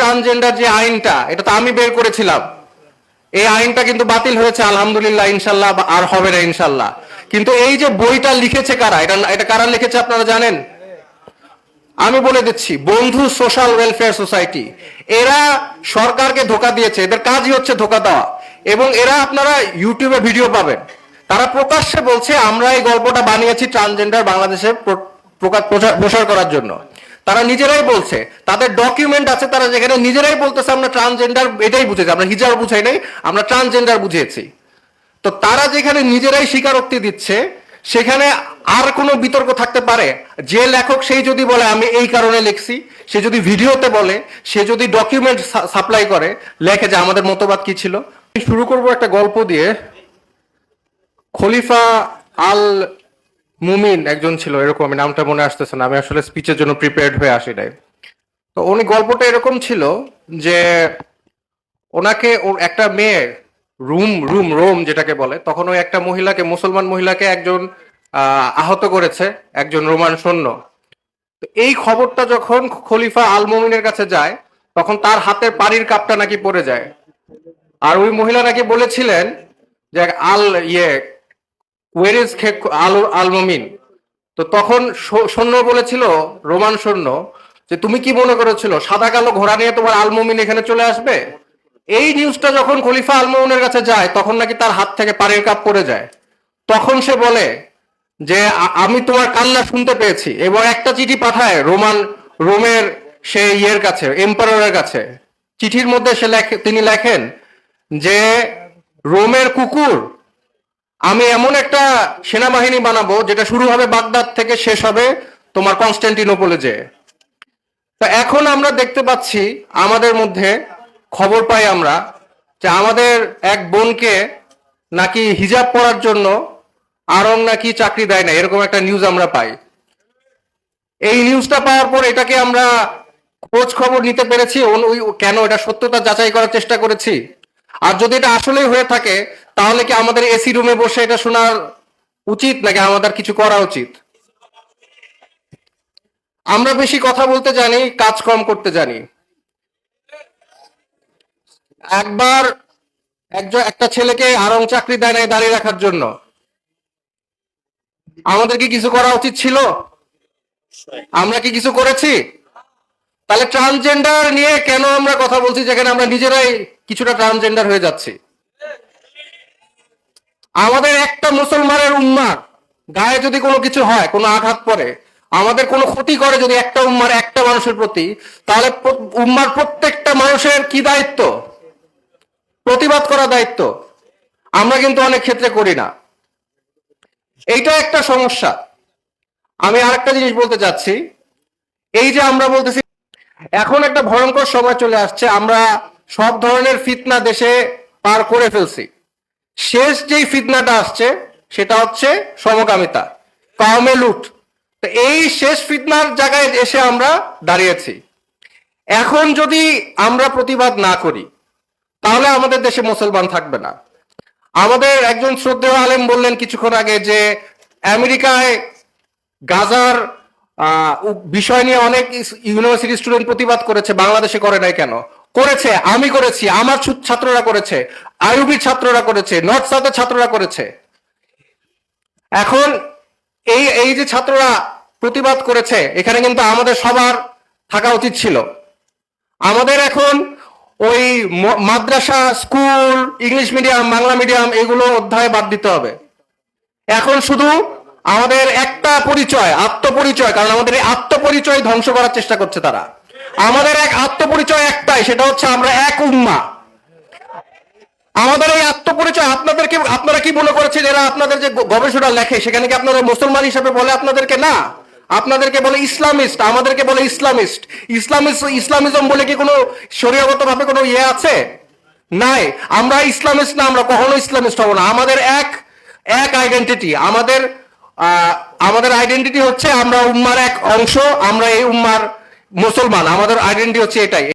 Transgender যে আইনটা, এটা তো আমি বের করেছিলাম। এই আইনটা কিন্তু বাতিল হয়েছে আলহামদুলিল্লাহ, ইনশাল্লাহ আর হবে না ইনশাল্লাহ। কিন্তু এই যে বইটা লিখেছে কারা, এটা এটা কারা লিখেছে আপনারা জানেন? আমি বলে দিচ্ছি, বন্ধু সোশ্যাল ওয়েলফেয়ার সোসাইটি। এরা সরকারকে ধোকা দিয়েছে, এদের কাজই হচ্ছে ধোকা দেওয়া। এবং এরা, আপনারা ইউটিউবে ভিডিও পাবেন, তারা প্রকাশ্যে বলছে আমরা এই গল্পটা বানিয়েছি ট্রান্সজেন্ডার বাংলাদেশে প্রসার করার জন্য। তারা নিজেরাই বলছে, তাদের ডকুমেন্ট আছে, তারা যেখানে নিজেরাই বলতেছে আমরা ট্রান্সজেন্ডার এটাই বুঝেছি, আমরা হিজাব বুঝাই নাই, আমরা ট্রান্সজেন্ডার বুঝিয়েছি। তো তারা যেখানে নিজেরাই স্বীকারোক্তি দিচ্ছে, সেখানে আর কোনো বিতর্ক থাকতে পারে? যে লেখক সেই যদি বলে আমি এই কারণে লিখছি, সে যদি ভিডিওতে বলে, সে যদি ডকুমেন্ট সাপ্লাই করে, লেখে যে আমাদের মতবাদ কি ছিল। শুরু করব একটা গল্প দিয়ে। খলিফা আল মুমিন একজন ছিল, এরকম, আমি নামটা মনে আসতেছে না, আমি আসলে স্পিচের জন্য প্রিপেয়ার্ড হয়ে আসি নাই। তো উনি, গল্পটা এরকম ছিল যে ওনাকে ওর একটা মেয়ে, রোম যেটাকে বলে, তখন ওই একটা মহিলাকে, মুসলমান মহিলাকে একজন আহত করেছে, একজন রোমান সৈন্য। তো এই খবরটা যখন খলিফা আল মুমিনের কাছে যায়, তখন তার হাতের পানির কাপটা নাকি পড়ে যায়। আর ওই মহিলা নাকি বলেছিলেন যে আল ওয়ের ইজ আল মুমিন। তো তখন সৈন্য বলেছিল, রোমান সৈন্য, যে তুমি কি মনে করেছিল সাদা কালো ঘোড়া নিয়ে তোমার আল মুমিন এখানে চলে আসবে? এই নিউজটা যখন খলিফা আল মুমিনের কাছে যায়, তখন নাকি তার হাত থেকে পানির কাপ পড়ে যায়। তখন সে বলে যে আমি তোমার কান্না শুনতে পেয়েছি, এবং একটা চিঠি পাঠায় রোমের সেই কাছে, এম্পারারের কাছে। চিঠির মধ্যে তিনি লেখেন যে রোমের কুকুর, আমি এমন একটা সেনাবাহিনী বানাবো যেটা শুরু হবে বাগদাদ থেকে, শেষ হবে তোমার কনস্টান্টিনোপলে যে। তো এখন আমরা দেখতে পাচ্ছি, আমাদের মধ্যে খবর পাই আমরা যে আমাদের এক বোনকে নাকি হিজাব পরার জন্য আরং নাকি চাকরি দেয় না, এরকম একটা নিউজ আমরা পাই। এই নিউজটা পাওয়ার পর এটাকে আমরা খোঁজ খবর নিতে পেরেছি, কেন এটা সত্যতা যাচাই করার চেষ্টা করেছি। আর যদি এটা আসলেই হয়ে থাকে, তাহলে কি আমাদের এসি রুমে বসে এটা শোনার উচিত, নাকি আমাদের কিছু করা উচিত? আমরা বেশি কথা বলতে জানি, কাজ কম করতে জানি। একবার একটা ছেলেকে আরং চাকরি দেয় নাই দাঁড়িয়ে রাখার জন্য, আমাদের কি কিছু করা উচিত ছিল? আমরা কি কিছু করেছি? তাহলে ট্রান্সজেন্ডার নিয়ে কেন আমরা কথা বলছি, যেখানে আমরা নিজেরাই কিছুটা ট্রান্সজেন্ডার হয়ে যাচ্ছি? আমাদের একটা মুসলমানের উম্মার গায়ে যদি কোনো কিছু হয়, কোনো আঘাত পড়ে, আমাদের কোনো ক্ষতি করে যদি একটা উম্মার, একটা মানুষের প্রতি, তাহলে উম্মার প্রত্যেকটা মানুষের কি দায়িত্ব? প্রতিবাদ করা দায়িত্ব। আমরা কিন্তু অনেক ক্ষেত্রে করি না। এইটা একটা সমস্যা। আমি আরেকটা জিনিস বলতে চাচ্ছি, এই যে আমরা বলতেছি এখন একটা ভয়ঙ্কর সময় চলে আসছে, আমরা সব ধরনের ফিতনা দেশে পার করে ফেলছি। শেষ যেই ফিতনাটা আসছে সেটা হচ্ছে সমকামিতা, কাউমে লুট। তো এই শেষ ফিতনার জায়গায় এসে আমরা দাঁড়িয়েছি। এখন যদি আমরা প্রতিবাদ না করি, তাহলে আমাদের দেশে মুসলমান থাকবে না। আমাদের একজন শ্রদ্ধেয় আলেম বললেন কিছুক্ষণ আগে যে আমেরিকায় গাজার বিষয় নিয়ে অনেক ইউনিভার্সিটি স্টুডেন্ট প্রতিবাদ করেছে, বাংলাদেশে করে নাই কেন? করেছে, আমি করেছি, আমার ছাত্ররা করেছে, আইউবির ছাত্ররা করেছে, নর্থ সাউথের ছাত্ররা করেছে। এখন এই যে ছাত্ররা প্রতিবাদ করেছে, এখানে কিন্তু আমাদের সবার থাকা উচিত ছিল। আমাদের এখন ওই মাদ্রাসা, school, English medium, Bangla medium, এগুলো অধ্যায় বাদ দিতে হবে। এখন শুধু আমাদের একটা পরিচয়, আত্মপরিচয়, কারণ আমাদের এই আত্মপরিচয় ধ্বংস করার চেষ্টা করছে তারা। আমাদের এক আত্মপরিচয় একটাই, সেটা হচ্ছে আমরা এক উম্মা। আমাদের এই আত্মপরিচয় আপনারা কি মনে করেছেন এরা আপনাদের যে গবেষণা লেখে, সেখানে কি আপনারা মুসলমান হিসেবে বলে আপনাদেরকে? না, আপনাদেরকে বলে ইসলামিস্ট, আমাদেরকে বলে ইসলামিস্ট। ইসলামিজম বলে কি কোনো শরীয়গত ভাবে কোনো আছে? নাই। আমরা ইসলামিস্ট না, আমরা কখনো ইসলামিস্ট হব না। আমাদের এক আইডেন্টিটি, আমাদের আইডেন্টিটি হচ্ছে আমরা উম্মার এক অংশ, আমরা এই উম্মার মুসলমান, আমাদের আইডেন্টিটি হচ্ছে এটাই।